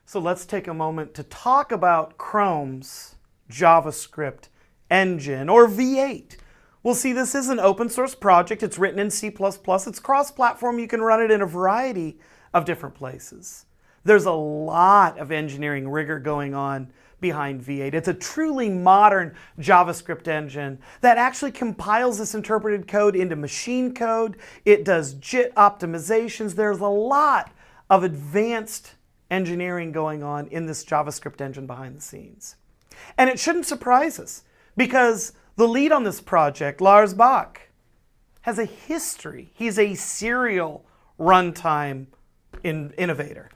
So let's take a moment to talk about Chrome's JavaScript engine, or V8. We'll see this is an open source project. It's written in C++. It's cross-platform. You can run it in a variety of different places. There's a lot of engineering rigor going on behind V8. It's a truly modern JavaScript engine that actually compiles this interpreted code into machine code. It does JIT optimizations. There's a lot of advanced engineering going on in this JavaScript engine behind the scenes. And it shouldn't surprise us, because the lead on this project, Lars Bak, has a history. He's a serial runtime innovator.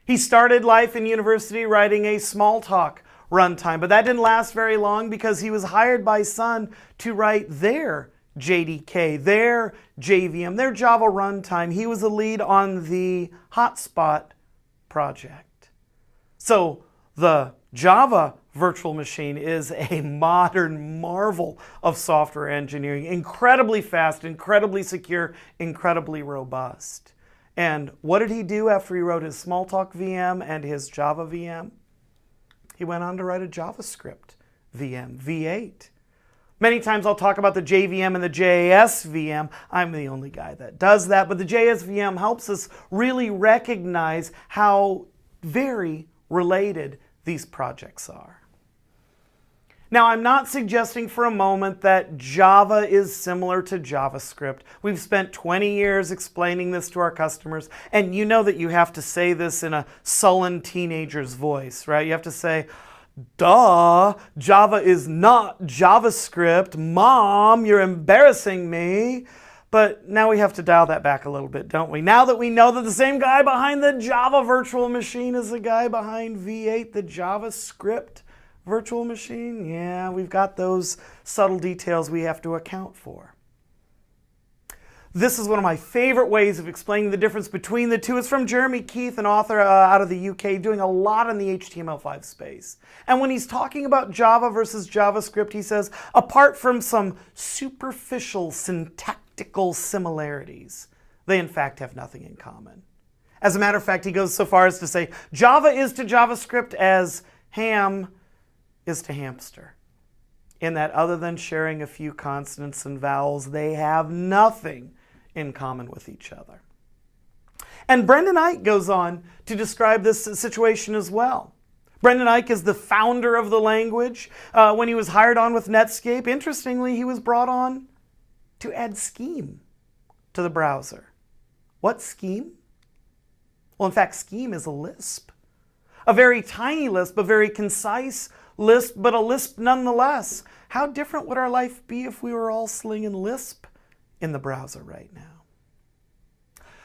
He started life in university writing a Smalltalk runtime, but that didn't last very long because he was hired by Sun to write their JDK, their JVM, their Java runtime. He was the lead on the Hotspot project. So the Java virtual machine is a modern marvel of software engineering, incredibly fast, incredibly secure, incredibly robust. And what did he do after he wrote his Smalltalk VM and his Java VM? He went on to write a JavaScript VM, V8. Many times I'll talk about the JVM and the JS VM. I'm the only guy that does that, but the JS VM helps us really recognize how very related these projects are. Now, I'm not suggesting for a moment that Java is similar to JavaScript. We've spent 20 years explaining this to our customers, and you know that you have to say this in a sullen teenager's voice, right? You have to say, duh, Java is not JavaScript. Mom, you're embarrassing me. But now we have to dial that back a little bit, don't we? Now that we know that the same guy behind the Java virtual machine is the guy behind V8, the JavaScript virtual machine, yeah, we've got those subtle details we have to account for. This is one of my favorite ways of explaining the difference between the two. It's from Jeremy Keith, an author out of the UK, doing a lot in the HTML5 space. And when he's talking about Java versus JavaScript, he says, apart from some superficial syntactical similarities, they in fact have nothing in common. As a matter of fact, he goes so far as to say, Java is to JavaScript as ham is to hamster, in that other than sharing a few consonants and vowels, they have nothing in common with each other. And Brendan Eich goes on to describe this situation as well. Brendan Eich is the founder of the language. When he was hired on with Netscape, interestingly, he was brought on to add Scheme to the browser. What Scheme? Well, in fact, Scheme is a Lisp. A very tiny Lisp, a very concise Lisp, but a Lisp nonetheless. How different would our life be if we were all slinging Lisp in the browser right now?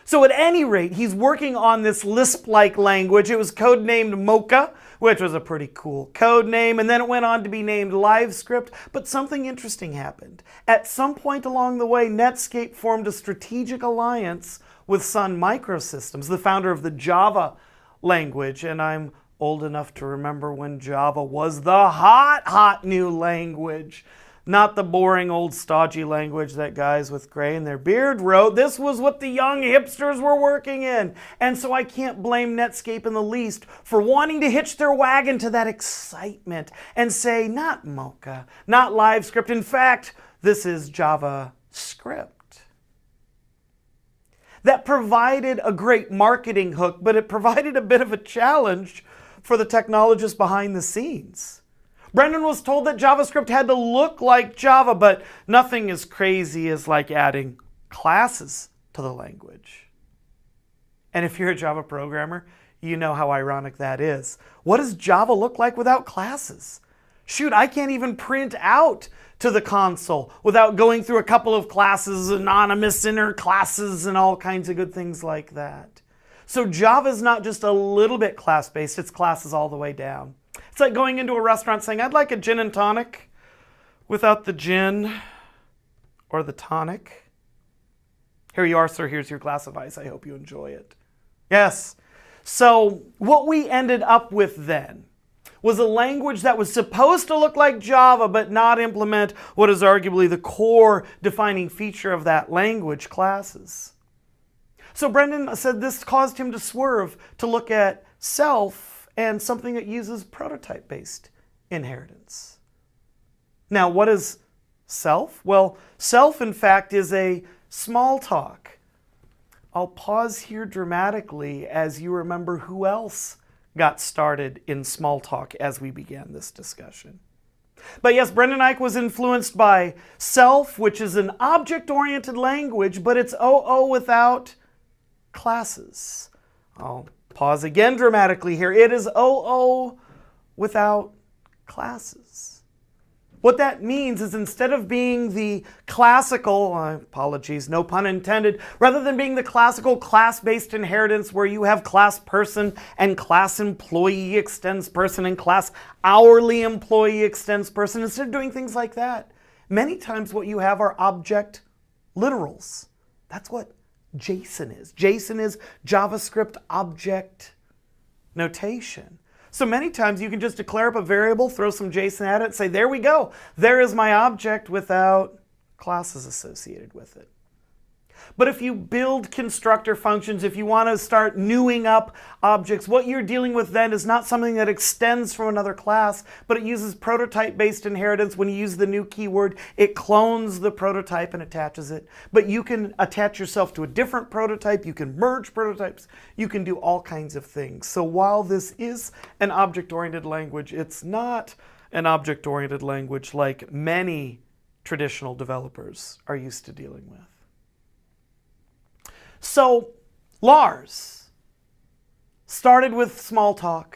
So at any rate, he's working on this Lisp-like language. It was codenamed Mocha, which was a pretty cool code name, and then it went on to be named LiveScript, but something interesting happened. At some point along the way, Netscape formed a strategic alliance with Sun Microsystems, the founder of the Java language, and I'm old enough to remember when Java was the hot new language. Not the boring old stodgy language that guys with gray in their beard wrote. This was what the young hipsters were working in. And so I can't blame Netscape in the least for wanting to hitch their wagon to that excitement and say, not Mocha, not LiveScript. In fact, this is JavaScript. That provided a great marketing hook, but it provided a bit of a challenge for the technologists behind the scenes. Brendan was told that JavaScript had to look like Java, but nothing as crazy as like adding classes to the language. And if you're a Java programmer, you know how ironic that is. What does Java look like without classes? Shoot, I can't even print out to the console without going through a couple of classes, anonymous inner classes, and all kinds of good things like that. So Java is not just a little bit class-based, it's classes all the way down. It's like going into a restaurant saying, I'd like a gin and tonic without the gin or the tonic. Here you are, sir, here's your glass of ice. I hope you enjoy it. Yes. So what we ended up with then was a language that was supposed to look like Java but not implement what is arguably the core defining feature of that language, classes. So Brendan said this caused him to swerve to look at self and something that uses prototype-based inheritance. Now, what is self? Well, self, in fact, is a small talk. I'll pause here dramatically as you remember who else got started in small talk as we began this discussion. But yes, Brendan Eich was influenced by self, which is an object-oriented language, but it's OO without classes. I'll pause again dramatically here. It is OO without classes. What that means is instead of being the classical, apologies, no pun intended, rather than being the classical class-based inheritance where you have class person and class employee extends person and class hourly employee extends person, instead of doing things like that, many times what you have are object literals. That's what JSON is. JSON is JavaScript object notation. So many times you can just declare up a variable, throw some JSON at it, say, there we go. There is my object without classes associated with it. But if you build constructor functions, if you want to start newing up objects, what you're dealing with then is not something that extends from another class, but it uses prototype-based inheritance. When you use the new keyword, it clones the prototype and attaches it. But you can attach yourself to a different prototype. You can merge prototypes. You can do all kinds of things. So while this is an object-oriented language, it's not an object-oriented language like many traditional developers are used to dealing with. So Lars started with Smalltalk,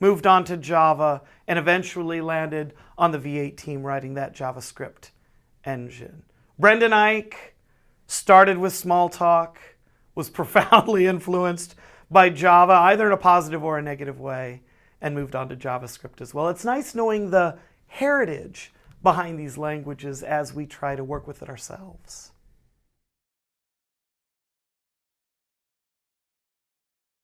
moved on to Java, and eventually landed on the V8 team writing that JavaScript engine. Brendan Eich started with Smalltalk, was profoundly influenced by Java, either in a positive or a negative way, and moved on to JavaScript as well. It's nice knowing the heritage behind these languages as we try to work with it ourselves.